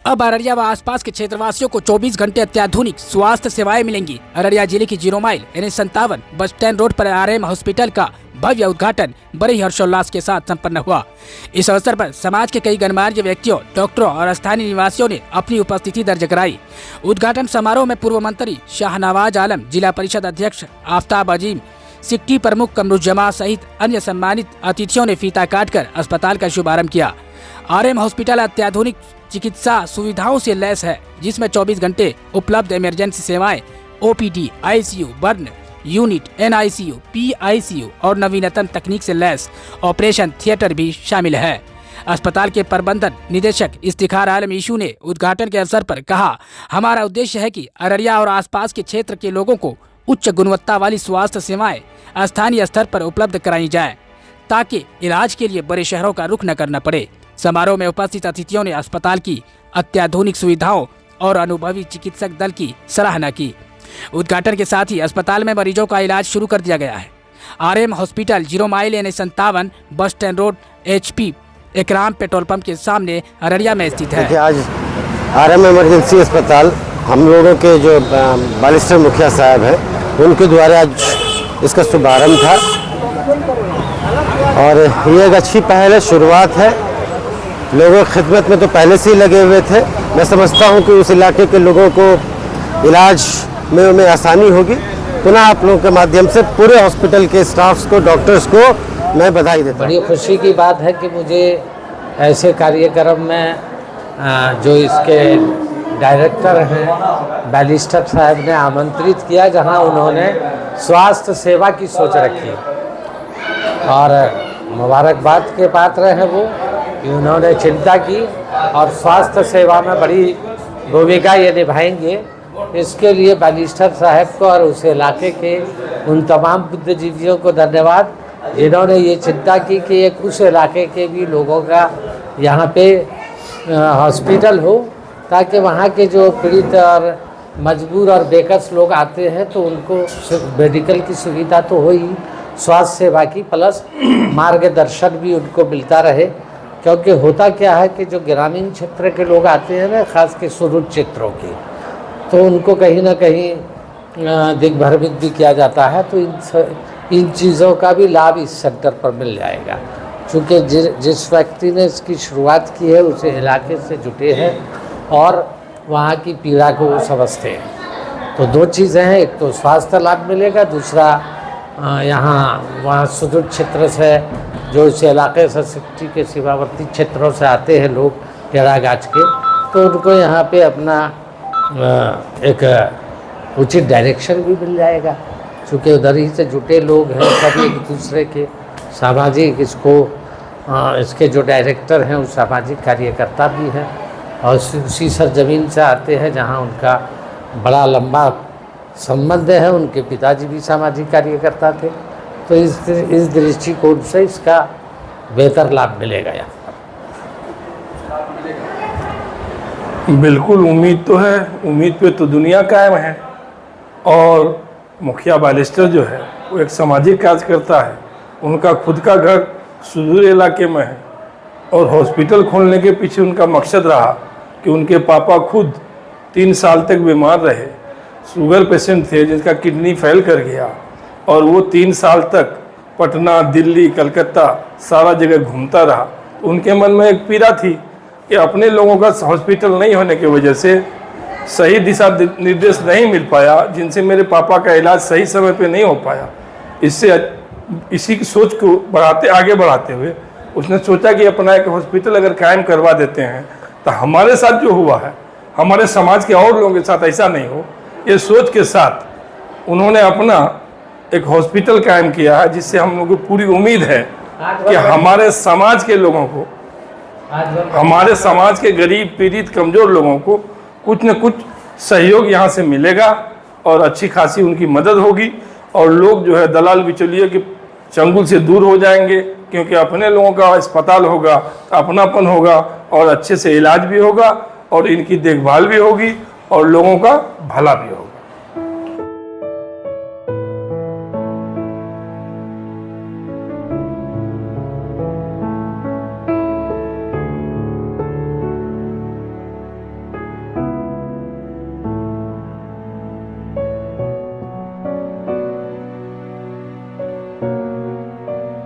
अब अररिया व आसपास के क्षेत्रवासियों को 24 घंटे अत्याधुनिक स्वास्थ्य सेवाएं मिलेंगी। अररिया जिले की 0 mile NH57 bus stand road पर RM हॉस्पिटल का भव्य उद्घाटन बड़े ही हर्षोल्लास के साथ संपन्न हुआ। इस अवसर पर समाज के कई गणमान्य व्यक्तियों, डॉक्टरों और स्थानीय निवासियों ने अपनी उपस्थिति दर्ज कराई। उद्घाटन समारोह में पूर्व मंत्री शाहनवाज आलम, जिला परिषद अध्यक्ष आफ्ताब अजीम, सिक्टी प्रमुख कमरुज्जमा सहित अन्य सम्मानित अतिथियों ने फीता काटकर अस्पताल का शुभारंभ किया। RM हॉस्पिटल अत्याधुनिक चिकित्सा सुविधाओं से लैस है, जिसमें 24 घंटे उपलब्ध इमरजेंसी सेवाएं, OPD, ICU, burn unit, NICU, PICU और नवीनतम तकनीक से लैस ऑपरेशन थिएटर भी शामिल है। अस्पताल के प्रबंधन निदेशक इफ्तिखार आलम ईशू ने उद्घाटन के अवसर पर कहा, हमारा उद्देश्य है कि अररिया और आसपास के क्षेत्र के लोगों को उच्च गुणवत्ता वाली स्वास्थ्य सेवाएं स्थानीय स्तर पर उपलब्ध कराई जाए, ताकि इलाज के लिए बड़े शहरों का रुख न करना पड़े। समारोह में उपस्थित अतिथियों ने अस्पताल की अत्याधुनिक सुविधाओं और अनुभवी चिकित्सक दल की सराहना की। उद्घाटन के साथ ही अस्पताल में मरीजों का इलाज शुरू कर दिया गया है। RM hospital 0 mile NH57 bus stand road HP एकराम पेट्रोल पंप के सामने अररिया में स्थित है। आज RM इमरजेंसी अस्पताल हम लोगों के जो बालिस्टर मुखिया साहब हैं, उनके द्वारा आज इसका शुभारंभ था और ये एक अच्छी पहल है, शुरुआत है। लोगों की खिदमत में तो पहले से ही लगे हुए थे। मैं समझता हूँ कि उस इलाके के लोगों को इलाज में आसानी होगी। पुनः आप लोगों के माध्यम से पूरे हॉस्पिटल के स्टाफ्स को, डॉक्टर्स को मैं बधाई देता हूँ। बड़ी खुशी की बात है कि मुझे ऐसे कार्यक्रम में जो इसके डायरेक्टर हैं बालिस्टर साहब ने आमंत्रित किया, जहां उन्होंने स्वास्थ्य सेवा की सोच रखी और मुबारकबाद के पात्र हैं वो कि उन्होंने चिंता की और स्वास्थ्य सेवा में बड़ी भूमिका ये निभाएंगे। इसके लिए बालिस्टर साहब को और उस इलाके के उन तमाम बुद्धिजीवियों को धन्यवाद, जिन्होंने ये चिंता की कि एक उस इलाके के भी लोगों का यहाँ पे हॉस्पिटल हो, ताकि वहाँ के जो पीड़ित और मजबूर और बेकस लोग आते हैं तो उनको मेडिकल की सुविधा तो हो ही, स्वास्थ्य सेवा की प्लस मार्गदर्शन भी उनको मिलता रहे। क्योंकि होता क्या है कि जो ग्रामीण क्षेत्र के लोग आते हैं ना, खास के सुदूर क्षेत्रों के, तो उनको कहीं ना कहीं दिग्भ्रमित भी किया जाता है। तो इन चीज़ों का भी लाभ इस सेंटर पर मिल जाएगा। चूँकि जिस व्यक्ति ने इसकी शुरुआत की है उस इलाके से जुटे हैं और वहाँ की पीड़ा को वो समझते हैं। तो दो चीज़ें हैं, एक तो स्वास्थ्य लाभ मिलेगा, दूसरा वहाँ सुदूर क्षेत्र से जो इस इलाके से सिटी के सीमावर्ती क्षेत्रों से आते हैं लोग टेढ़ा गाछ के, तो उनको यहाँ पे अपना एक उचित डायरेक्शन भी मिल जाएगा। चूँकि उधर ही से जुटे लोग हैं, सभी एक दूसरे के सामाजिक इसके जो डायरेक्टर हैं वो सामाजिक कार्यकर्ता भी हैं और उसी सरजमीन से आते हैं जहाँ उनका बड़ा लंबा संबंध है। उनके पिताजी भी सामाजिक कार्यकर्ता थे, तो इस दृष्टिकोण से इसका बेहतर लाभ मिलेगा। बिल्कुल उम्मीद तो है, उम्मीद पे तो दुनिया कायम है। और मुखिया बालिस्टर जो है वो एक सामाजिक कार्यकर्ता है। उनका खुद का घर सुदूर इलाके में है और हॉस्पिटल खोलने के पीछे उनका मकसद रहा कि उनके पापा खुद 3 साल तक बीमार रहे, शुगर पेशेंट थे जिनका किडनी फेल कर गया और वो 3 साल तक पटना, दिल्ली, कलकत्ता सारा जगह घूमता रहा। उनके मन में एक पीड़ा थी कि अपने लोगों का हॉस्पिटल नहीं होने की वजह से सही दिशा निर्देश नहीं मिल पाया, जिनसे मेरे पापा का इलाज सही समय पे नहीं हो पाया। इसी की सोच को आगे बढ़ाते हुए उसने सोचा कि अपना एक हॉस्पिटल अगर कायम करवा देते हैं तो हमारे साथ जो हुआ है, हमारे समाज के और लोगों के साथ ऐसा नहीं हो। ये सोच के साथ उन्होंने अपना एक हॉस्पिटल कायम किया है, जिससे हम लोगों को पूरी उम्मीद है कि हमारे समाज के लोगों को, हमारे समाज के गरीब, पीड़ित, कमज़ोर लोगों को कुछ न कुछ सहयोग यहाँ से मिलेगा और अच्छी खासी उनकी मदद होगी और लोग जो है दलाल बिचौलिए के चंगुल से दूर हो जाएंगे। क्योंकि अपने लोगों का अस्पताल होगा, अपनापन होगा और अच्छे से इलाज भी होगा और इनकी देखभाल भी होगी और लोगों का भला भी होगा।